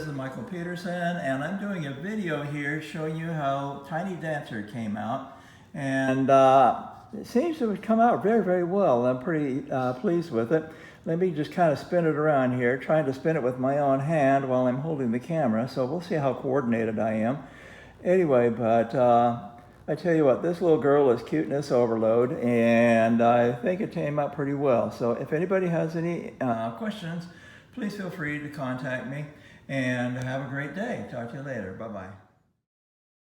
this is Michael Peterson, and I'm doing a video here showing you how Tiny Dancer came out, and it seems to have come out very, very well. I'm pretty pleased with it. Let me just kind of spin it around here, trying to spin it with my own hand while I'm holding the camera, so we'll see how coordinated I am. Anyway, but I tell you what, this little girl is cuteness overload, and I think it came out pretty well. So if anybody has any questions, please feel free to contact me, and have a great day. Talk to you later. Bye-bye.